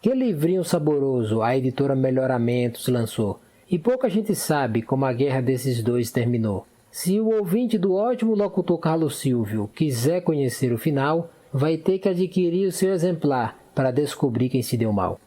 Que livrinho saboroso a editora Melhoramentos lançou. E pouca gente sabe como a guerra desses dois terminou. Se o ouvinte do ótimo locutor Carlos Silvio quiser conhecer o final, vai ter que adquirir o seu exemplar para descobrir quem se deu mal.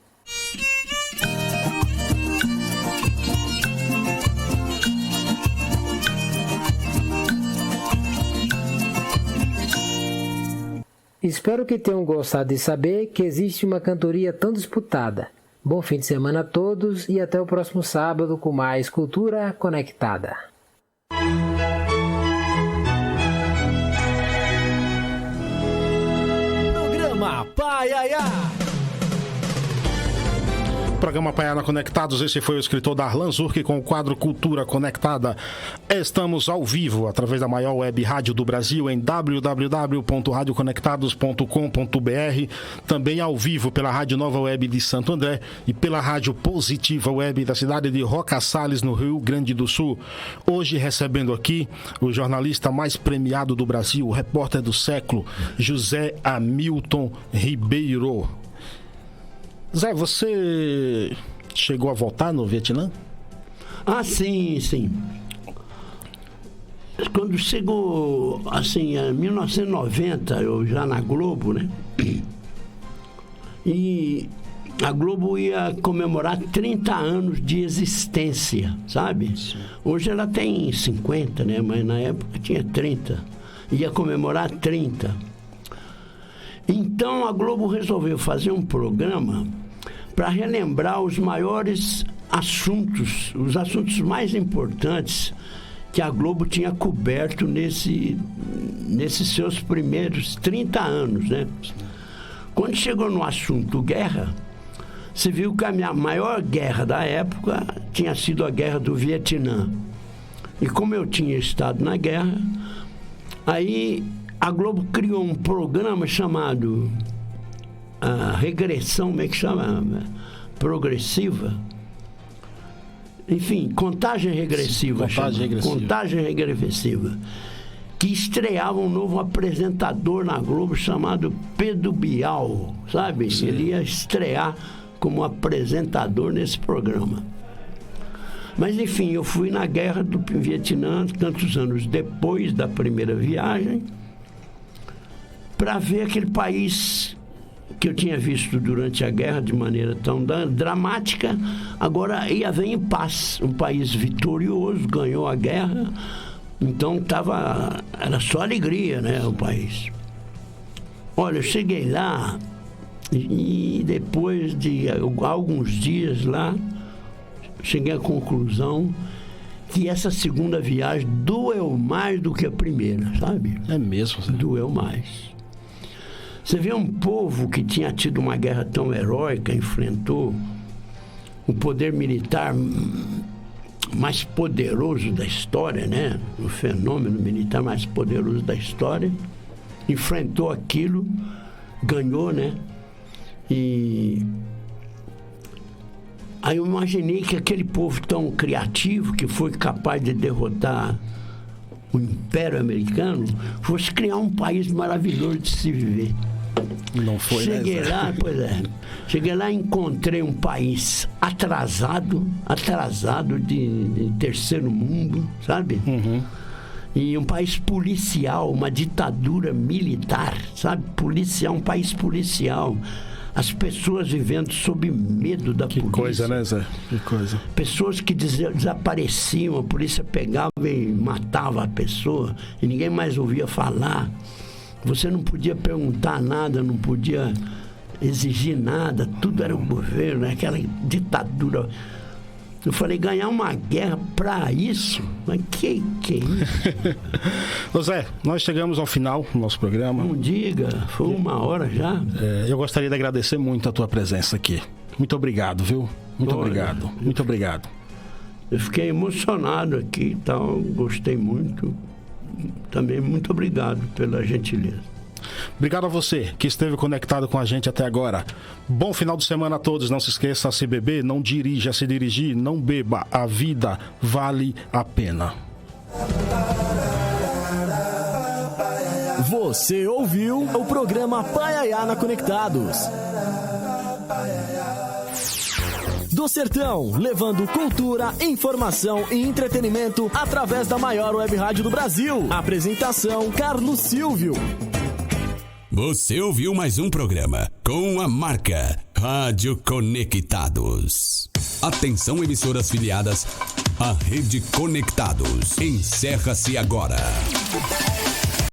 Espero que tenham gostado de saber que existe uma cantoria tão disputada. Bom fim de semana a todos e até o próximo sábado com mais Cultura Conectada. Programa Pai Ayana. Programa Pai Ayana Conectados, esse foi o escritor Darlan Zurk com o quadro Cultura Conectada. Estamos ao vivo através da maior web rádio do Brasil em www.radioconectados.com.br, também ao vivo pela Rádio Nova Web de Santo André e pela Rádio Positiva Web da cidade de Roca Salles, no Rio Grande do Sul. Hoje recebendo aqui o jornalista mais premiado do Brasil, o repórter do século, José Hamilton Ribeiro. Zé, você chegou a voltar no Vietnã? Sim. Quando chegou, assim, em 1990, eu já na Globo, né? E a Globo ia comemorar 30 anos de existência, sabe? Sim. Hoje ela tem 50, né? Mas na época tinha 30. Ia comemorar 30. Então a Globo resolveu fazer um programa para relembrar os maiores assuntos, os assuntos mais importantes que a Globo tinha coberto nesses seus primeiros 30 anos, né? Quando chegou no assunto guerra, se viu que a maior guerra da época tinha sido a guerra do Vietnã. E como eu tinha estado na guerra, aí a Globo criou um programa chamado regressão, como é que chama? Progressiva. Enfim, contagem regressiva. Contagem regressiva. Que estreava um novo apresentador na Globo chamado Pedro Bial, sabe? Sim. Ele ia estrear como apresentador nesse programa. Mas, enfim, eu fui na guerra do Vietnã, tantos anos depois da primeira viagem, para ver aquele país que eu tinha visto durante a guerra de maneira tão dramática, agora ia ver em paz. Um país vitorioso, ganhou a guerra, então era só alegria, né, o país. Olha, eu cheguei lá e depois de alguns dias lá, cheguei à conclusão que essa segunda viagem doeu mais do que a primeira, sabe? É mesmo? Né? Doeu mais. Você vê um povo que tinha tido uma guerra tão heróica, enfrentou o poder militar mais poderoso da história, né? O fenômeno militar mais poderoso da história, enfrentou aquilo, ganhou, né? E aí eu imaginei que aquele povo tão criativo, que foi capaz de derrotar o Império Americano, fosse criar um país maravilhoso de se viver. Não foi, cheguei lá, pois é. Cheguei lá e encontrei um país atrasado de terceiro mundo, sabe? Uhum. E um país policial, uma ditadura militar, sabe? Policial, um país policial. As pessoas vivendo sob medo da polícia. Que coisa, né, Zé? Que coisa. Pessoas que desapareciam, a polícia pegava e matava a pessoa, e ninguém mais ouvia falar. Você não podia perguntar nada, não podia exigir nada, tudo era o governo, aquela ditadura. Eu falei, ganhar uma guerra pra isso? Mas que é isso? Ô Zé, nós chegamos ao final do nosso programa. Não diga, foi 1 hora já. Eu gostaria de agradecer muito a tua presença aqui. Muito obrigado, viu? Muito obrigado. Muito obrigado. Eu fiquei emocionado aqui e tal, gostei muito. Também muito obrigado pela gentileza. Obrigado a você que esteve conectado com a gente até agora. Bom final de semana a todos. Não se esqueça, se beber, não dirija. Se dirigir, não beba. A vida vale a pena. Você ouviu o programa Paiaiana Conectados. Do Sertão, levando cultura, informação e entretenimento através da maior web rádio do Brasil. Apresentação, Carlos Silvio. Você ouviu mais um programa com a marca Rádio Conectados. Atenção, emissoras filiadas à Rede Conectados. Encerra-se agora.